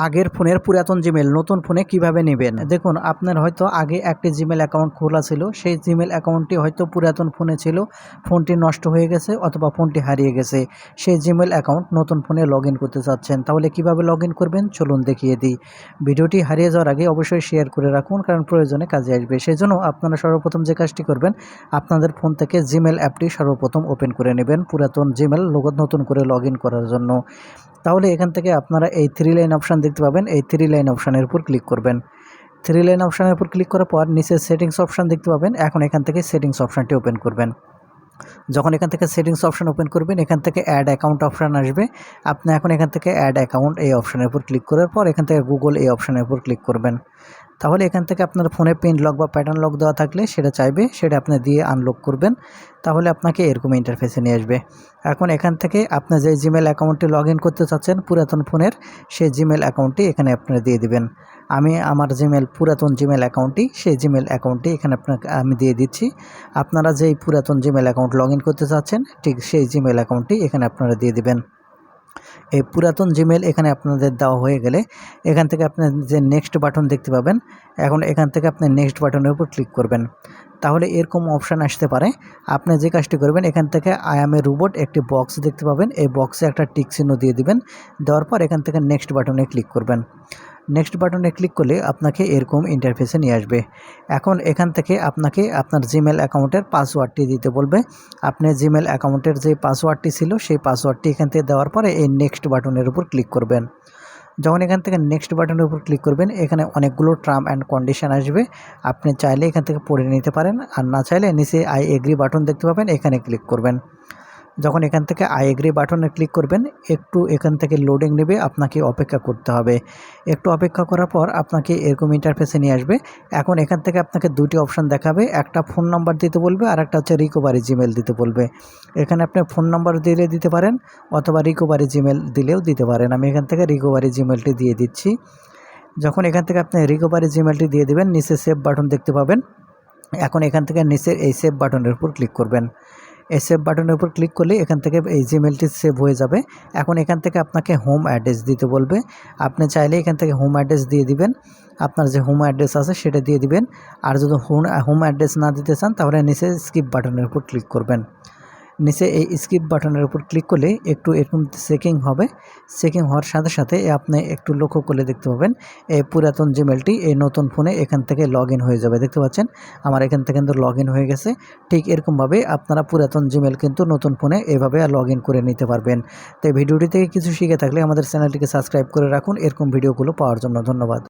আগের ফোনের পুরাতন জিমেল নতুন ফোনে কিভাবে নেবেন। দেখুন, আপনার হয়তো আগে একটি জিমেল অ্যাকাউন্ট খোলা ছিল, সেই জিমেল অ্যাকাউন্টটি হয়তো পুরাতন ফোনে ছিল, ফোনটি নষ্ট হয়ে গেছে অথবা ফোনটি হারিয়ে গেছে। সেই জিমেল অ্যাকাউন্ট নতুন ফোনে লগ ইন করতে চাচ্ছেন, তাহলে কিভাবে লগ ইন করবেন চলুন দেখিয়ে দিই। ভিডিওটি হারিয়ে যাওয়ার আগে অবশ্যই শেয়ার করে রাখুন, কারণ প্রয়োজনে কাজে আসবে। সেই জন্য আপনারা সর্বপ্রথম যে কাজটি করবেন, আপনাদের ফোন থেকে জিমেল অ্যাপটি সর্বপ্রথম ওপেন করে নেবেন পুরাতন জিমেল নতুন করে লগ ইন করার জন্য। তাহলে এখান থেকে আপনারা এই 3 লাইন অপশান দেখতে পাবেন, এই 3 লাইন অপশানের উপর ক্লিক করবেন। 3 লাইন অপশানের উপর ক্লিক করার পর নিচে সেটিংস অপশান দেখতে পাবেন। এখন এখান থেকে সেটিংস অপশানটি ওপেন করবেন। যখন এখান থেকে সেটিংস অপশান ওপেন করবেন, এখান থেকে অ্যাড অ্যাকাউন্ট অপশান আসবে। আপনি এখন এখান থেকে অ্যাড অ্যাকাউন্ট এই অপশানের উপর ক্লিক করার পর এখান থেকে গুগল এই অপশানের উপর ক্লিক করবেন। তাহলে এখান থেকে আপনার ফোনে পিন লক বা প্যাটার্ন লক দেওয়া থাকলে সেটা চাইবে, সেটা আপনি দিয়ে আনলক করবেন। তাহলে আপনাকে এরকম ইন্টারফেসে নিয়ে আসবে। এখন এখান থেকে আপনি যে জিমেল অ্যাকাউন্টটি লগ ইন করতে চাচ্ছেন পুরাতন ফোনের, সেই জিমেল অ্যাকাউন্টটি এখানে আপনারা দিয়ে দিবেন। আমি আমার পুরাতন জিমেল অ্যাকাউন্টটি, সেই জিমেল অ্যাকাউন্টটি এখানে আপনাকে আমি দিয়ে দিচ্ছি। আপনারা যেই পুরাতন জিমেল অ্যাকাউন্ট লগ ইন করতে চাচ্ছেন, ঠিক সেই জিমেল অ্যাকাউন্টটি এখানে আপনারা দিয়ে দিবেন। এই পুরাতন জিমেল এখানে আপনাদের দেওয়া হয়ে গেলে এখান থেকে আপনি যে নেক্সট বাটন দেখতে পাবেন, এখন এখান থেকে আপনি নেক্সট বাটনের উপর ক্লিক করবেন। তাহলে এরকম অপশান আসতে পারে। আপনি যে কাজটি করবেন, এখান থেকে আই অ্যাম এ রোবট একটি বক্স দেখতে পাবেন, এই বক্সে একটা টিক চিহ্ন দিয়ে দিবেন। দেওয়ার পর এখান থেকে নেক্সট বাটনে ক্লিক করবেন। নেক্সট বাটনে ক্লিক করলে আপনাকে এরকম ইন্টারফেসে নিয়ে আসবে। এখন এখান থেকে আপনাকে আপনার জিমেল অ্যাকাউন্টের পাসওয়ার্ডটি দিতে বলবে। আপনি জিমেল অ্যাকাউন্টের যে পাসওয়ার্ডটি ছিল, সেই পাসওয়ার্ডটি এখান থেকে দেওয়ার পরে এই নেক্সট বাটনের উপর ক্লিক করবেন। যখন এখান থেকে নেক্সট বাটনের উপর ক্লিক করবেন, এখানে অনেকগুলো টার্ম অ্যান্ড কন্ডিশন আসবে। আপনি চাইলে এখান থেকে পড়ে নিতে পারেন, আর না চাইলে নিচে আই এগ্রি বাটন দেখতে পাবেন, এখানে ক্লিক করবেন। যখন এখান থেকে আই এগ্রি বাটনে ক্লিক করবেন, একটু এখান থেকে লোডিং নেবে, আপনাকে অপেক্ষা করতে হবে। একটু অপেক্ষা করার পর আপনাকে এরকম ইন্টারফেসে নিয়ে আসবে। এখন এখান থেকে আপনাকে দুটি অপশান দেখাবে, একটা ফোন নাম্বার দিতে বলবে আর একটা হচ্ছে রিকভারি জিমেল দিতে বলবে। এখানে আপনি ফোন নাম্বার দিলে দিতে পারেন অথবা রিকভারি জিমেল দিলেও দিতে পারেন। আমি এখান থেকে রিকভারি জিমেলটি দিয়ে দিচ্ছি। যখন এখান থেকে আপনি রিকভারি জিমেলটি দিয়ে দেবেন, নিচে সেভ বাটন দেখতে পাবেন। এখন এখান থেকে নিচের এই সেভ বাটনের উপর ক্লিক করবেন। এই সেভ বাটনের উপর ক্লিক করলে এখান থেকে এই জিমেলটি সেভ হয়ে যাবে। এখন এখান থেকে আপনাকে হোম অ্যাড্রেস দিতে বলবে। আপনি চাইলে এখান থেকে হোম অ্যাড্রেস দিয়ে দিবেন। আপনার যে হোম অ্যাড্রেস আছে সেটা দিয়ে দিবেন। আর যদি হোম অ্যাড্রেস না দিতে চান, তাহলে নিচে স্কিপ বাটনের উপর ক্লিক করবেন। নিচে এই স্কিপ বাটনের উপর ক্লিক করলে একটু এরকম চেকিং হবে। চেকিং হওয়ার সাথে সাথে আপনি একটু লক্ষ্য করলে দেখতে পাবেন এই পুরাতন জিমেলটি এই নতুন ফোনে এখান থেকে লগ ইন হয়ে যাবে। দেখতে পাচ্ছেন আমার এখান থেকে কিন্তু লগ ইন হয়ে গেছে। ঠিক এরকমভাবে আপনারা পুরাতন জিমেল কিন্তু নতুন ফোনে এভাবে লগ ইন করে নিতে পারবেন। তো এই ভিডিওটি থেকে কিছু শিখে থাকলে আমাদের চ্যানেলটিকে সাবস্ক্রাইব করে রাখুন এরকম ভিডিওগুলো পাওয়ার জন্য। ধন্যবাদ।